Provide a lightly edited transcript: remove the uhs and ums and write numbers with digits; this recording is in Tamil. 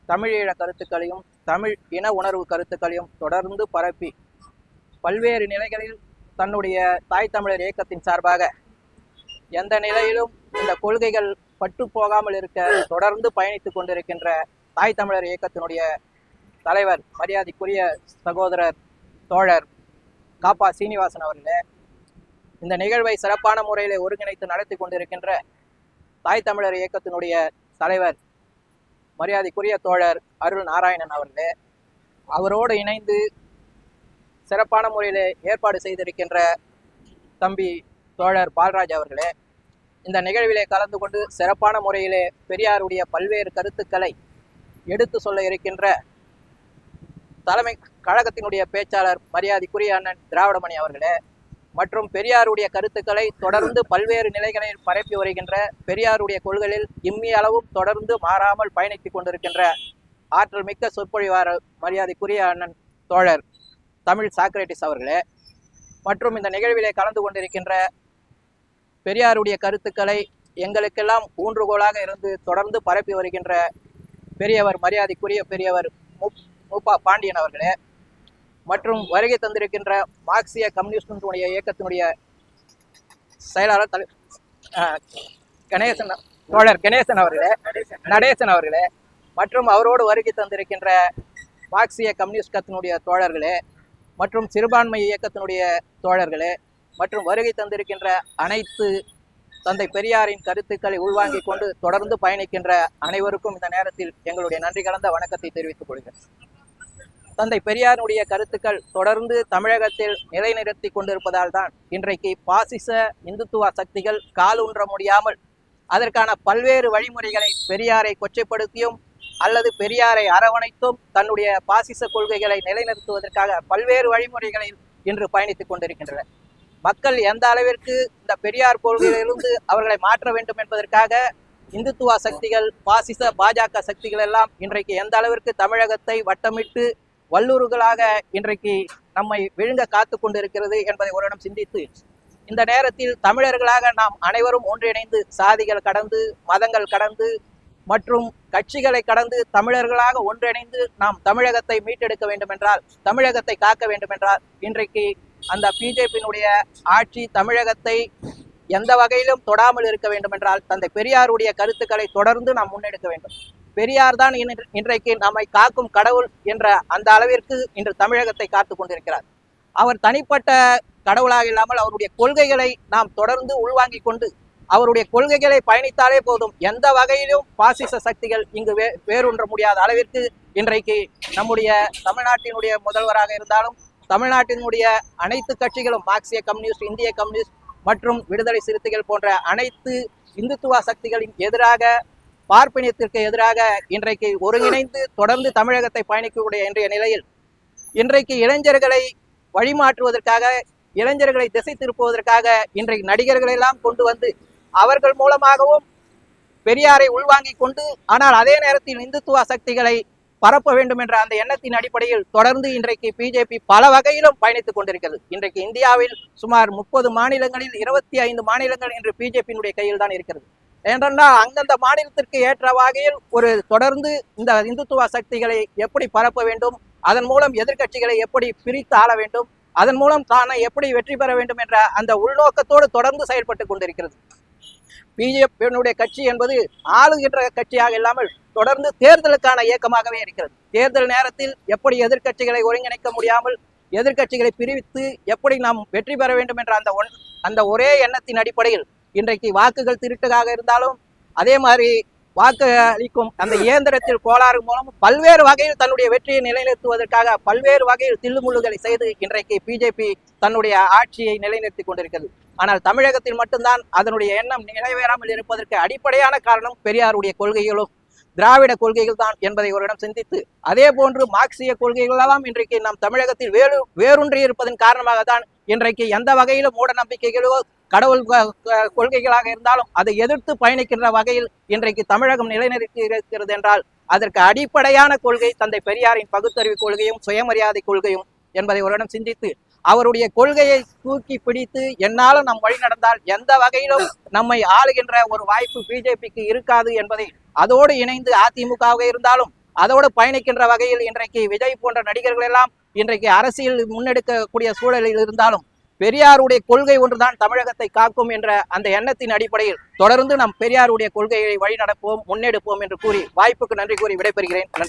தமிழீழ கருத்துக்களையும் தமிழ் இன உணர்வு கருத்துக்களையும் தொடர்ந்து பரப்பி பல்வேறு நிலைகளில் தன்னுடைய தாய் தமிழர் இயக்கத்தின் சார்பாக எந்த நிலையிலும் இந்த கொள்கைகள் பட்டு போகாமல் இருக்க தொடர்ந்து பயணித்துக் கொண்டிருக்கின்ற தாய் தமிழர் இயக்கத்தினுடைய தலைவர் மரியாதைக்குரிய சகோதரர் தோழர் காப்பா சீனிவாசன் அவர்களே, இந்த நிகழ்வை சிறப்பான முறையில் ஒருங்கிணைத்து நடத்தி கொண்டிருக்கின்ற தாய் தமிழர் இயக்கத்தினுடைய தலைவர் மரியாதைக்குரிய தோழர் அருள் நாராயணன் அவர்களே, அவரோடு இணைந்து சிறப்பான முறையில் ஏற்பாடு செய்திருக்கின்ற தம்பி தோழர் பால்ராஜ் அவர்களே, இந்த நிகழ்விலே கலந்து கொண்டு சிறப்பான முறையிலே பெரியாருடைய பல்வேறு கருத்துக்களை எடுத்து சொல்ல இருக்கின்ற தலைமை கழகத்தினுடைய பேச்சாளர் மரியாதைக்குரிய அண்ணன் திராவிடமணி அவர்களே, மற்றும் பெரியாருடைய கருத்துக்களை தொடர்ந்து பல்வேறு நிலைகளில் பரப்பி வருகின்ற பெரியாருடைய கொள்கைகளில் இம்மிய அளவும் தொடர்ந்து மாறாமல் பயணித்துக் கொண்டிருக்கின்ற ஆற்றல் மிக்க சொற்பொழிவாளர் மரியாதைக்குரிய அண்ணன் தோழர் தமிழ் சாக்ரட்டிஸ் அவர்களே, மற்றும் இந்த நிகழ்விலே கலந்து கொண்டிருக்கின்ற பெரியாருடைய கருத்துக்களை எங்களுக்கெல்லாம் ஊன்றுகோலாக இருந்து தொடர்ந்து பரப்பி வருகின்ற பெரியவர் மரியாதைக்குரிய பெரியவர் மூப்பா பாண்டியன் அவர்களே, மற்றும் வருகை தந்திருக்கின்ற மார்க்சிய கம்யூனிஸ்டுடைய இயக்கத்தினுடைய செயலாளர் கணேசன் தோழர் கணேசன் அவர்களே, நடேசன் அவர்களே, மற்றும் அவரோடு வருகை தந்திருக்கின்ற மார்க்சிய கம்யூனிஸ்ட் கத்தினுடைய தோழர்களே, மற்றும் சிறுபான்மை இயக்கத்தினுடைய தோழர்களே, மற்றும் வருகை தந்திருக்கின்ற அனைத்து தந்தை பெரியாரின் கருத்துக்களை உள்வாங்கிக் கொண்டு தொடர்ந்து பயணிக்கின்ற அனைவருக்கும் இந்த நேரத்தில் எங்களுடைய நன்றி கலந்த வணக்கத்தை தெரிவித்துக் கொள்கிறேன். தந்தை பெரியாருடைய கருத்துக்கள் தொடர்ந்து தமிழகத்தில் நிலைநிறுத்தி கொண்டிருப்பதால் தான் இன்றைக்கு பாசிச இந்துத்துவ சக்திகள் காலூன்ற முடியாமல் அதற்கான பல்வேறு வழிமுறைகளை பெரியாரை கொச்சைப்படுத்தியும் அல்லது பெரியாரை அரவணைத்தும் தன்னுடைய பாசிச கொள்கைகளை நிலைநிறுத்துவதற்காக பல்வேறு வழிமுறைகளில் இன்று பயணித்துக் கொண்டிருக்கின்றன. மக்கள் எந்த அளவிற்கு இந்த பெரியார் கொள்கையிலிருந்து அவர்களை மாற்ற வேண்டும் என்பதற்காக இந்துத்துவ சக்திகள் பாசிச பாஜக சக்திகள் எல்லாம் இன்றைக்கு எந்த அளவிற்கு தமிழகத்தை வட்டமிட்டு வல்லூறுகளாக இன்றைக்கு நம்மை விழுங்க காத்து கொண்டிருக்கிறது என்பதை ஒருவரிடம் சிந்தித்து இந்த நேரத்தில் தமிழர்களாக நாம் அனைவரும் ஒன்றிணைந்து சாதிகள் கடந்து மதங்கள் கடந்து மற்றும் கட்சிகளை கடந்து தமிழர்களாக ஒன்றிணைந்து நாம் தமிழகத்தை மீட்டெடுக்க வேண்டும் என்றால், தமிழகத்தை காக்க வேண்டும் என்றால், இன்றைக்கு அந்த பிஜேபியினுடைய ஆட்சி தமிழகத்தை எந்த வகையிலும் தொடாமல் இருக்க வேண்டும் என்றால் தந்தை பெரியாருடைய கருத்துக்களை தொடர்ந்து நாம் முன்னெடுக்க வேண்டும். பெரியார் தான் இன்றைக்கு நம்மை காக்கும் கடவுள் என்ற அந்த அளவிற்கு இன்று தமிழகத்தை காத்து கொண்டிருக்கிறார். அவர் தனிப்பட்ட கடவுளாக இல்லாமல் அவருடைய கொள்கைகளை நாம் தொடர்ந்து உள்வாங்கிக் கொண்டு அவருடைய கொள்கைகளை பயணித்தாலே போதும். எந்த வகையிலும் பாசிச சக்திகள் இங்கு வேரூன்ற முடியாத அளவிற்கு இன்றைக்கு நம்முடைய தமிழ்நாட்டினுடைய முதல்வராக இருந்தாலும் தமிழ்நாட்டினுடைய அனைத்து கட்சிகளும் மார்க்சிய கம்யூனிஸ்ட், இந்திய கம்யூனிஸ்ட் மற்றும் விடுதலை சிறுத்தைகள் போன்ற அனைத்து இந்துத்துவ சக்திகளின் எதிராக, பார்ப்பனியத்திற்கு எதிராக இன்றைக்கு ஒருங்கிணைந்து தொடர்ந்து தமிழகத்தை பயணிக்கக்கூடிய இன்றைய நிலையில் இன்றைக்கு இளைஞர்களை வழிமாற்றுவதற்காக, இளைஞர்களை திசை திருப்புவதற்காக இன்றைக்கு நடிகர்கள் எல்லாம் கொண்டு வந்து அவர்கள் மூலமாகவும் பெரியாரை உள்வாங்கிக் கொண்டு, ஆனால் அதே நேரத்தில் இந்துத்துவ சக்திகளை பரப்ப வேண்டும் என்ற அந்த எண்ணத்தின் அடிப்படையில் தொடர்ந்து இன்றைக்கு பிஜேபி பல வகையிலும் பயணித்துக் கொண்டிருக்கிறது. இன்றைக்கு இந்தியாவில் சுமார் 30 மாநிலங்களில் 25 மாநிலங்கள் இன்று பிஜேபியினுடைய கையில் தான் இருக்கிறது. ஏனென்றால் அந்தந்த மாநிலத்திற்கு ஏற்ற வகையில் ஒரு தொடர்ந்து இந்த இந்துத்துவ சக்திகளை எப்படி பரப்ப வேண்டும், அதன் மூலம் எதிர்கட்சிகளை எப்படி பிரித்து ஆள வேண்டும், அதன் மூலம் தானே எப்படி வெற்றி பெற வேண்டும் என்ற அந்த உள்நோக்கத்தோடு தொடர்ந்து செயல்பட்டு கொண்டிருக்கிறது. பிஜேபியினுடைய கட்சி என்பது ஆளுகின்ற கட்சியாக இல்லாமல் தொடர்ந்து தேர்தலுக்கான இயக்கமாகவே இருக்கிறது. தேர்தல் நேரத்தில் எப்படி எதிர்கட்சிகளை ஒருங்கிணைக்க முடியாமல் எதிர்கட்சிகளை பிரிவித்து எப்படி நாம் வெற்றி பெற வேண்டும் என்ற அந்த ஒரே எண்ணத்தின் அடிப்படையில் இன்றைக்கு வாக்குகள் திருட்டுக்காக இருந்தாலும் அதே மாதிரி வாக்கு அளிக்கும் அந்த இயந்திரத்தில் கோளாறு மூலம் பல்வேறு வகையில் தன்னுடைய வெற்றியை நிலைநிறுத்துவதற்காக பல்வேறு வகையில் தில்லுமுள்ளுகளை செய்து இன்றைக்கு பிஜேபி தன்னுடைய ஆட்சியை நிலைநிறுத்தி கொண்டிருக்கிறது. ஆனால் தமிழகத்தில் மட்டும்தான் அதனுடைய எண்ணம் நிறைவேறாமல் இருப்பதற்கு அடிப்படையான காரணம் பெரியாருடைய கொள்கைகளும் திராவிட கொள்கைகள் தான் என்பதை ஒருவரிடம் சிந்தித்து, அதே போன்று மார்க்சிய கொள்கைகளெல்லாம் இன்றைக்கு நம் தமிழகத்தில் வேரூன்றி இருப்பதன் காரணமாக தான் இன்றைக்கு எந்த வகையிலும் மூட நம்பிக்கைகளோ கடவுள் கொள்கைகளாக இருந்தாலும் அதை எதிர்த்து பயணிக்கின்ற வகையில் இன்றைக்கு தமிழகம் நிலைநிறுத்தி இருக்கிறது என்றால் அதற்கு அடிப்படையான கொள்கை தந்தை பெரியாரின் பகுத்தறிவு கொள்கையும் சுயமரியாதை கொள்கையும் என்பதை ஒருவரிடம் சிந்தித்து அவருடைய கொள்கையை தூக்கி பிடித்து என்னாலும் நம் வழி நடந்தால் எந்த வகையிலும் நம்மை ஆளுகின்ற ஒரு வாய்ப்பு பிஜேபிக்கு இருக்காது என்பதை அதோடு இணைந்து அதிமுகவாக இருந்தாலும் அதோடு பயணிக்கின்ற வகையில் இன்றைக்கு விஜய் போன்ற நடிகர்கள் எல்லாம் இன்றைக்கு அரசியல் முன்னெடுக்கக்கூடிய சூழலில் இருந்தாலும் பெரியாருடைய கொள்கை ஒன்றுதான் தமிழகத்தை காக்கும் என்ற அந்த எண்ணத்தின் அடிப்படையில் தொடர்ந்து நாம் பெரியாருடைய கொள்கையை வழிநடப்போம், முன்னெடுப்போம் என்று கூறி வாய்ப்புக்கு நன்றி கூறி விடைபெறுகிறேன். நன்றி.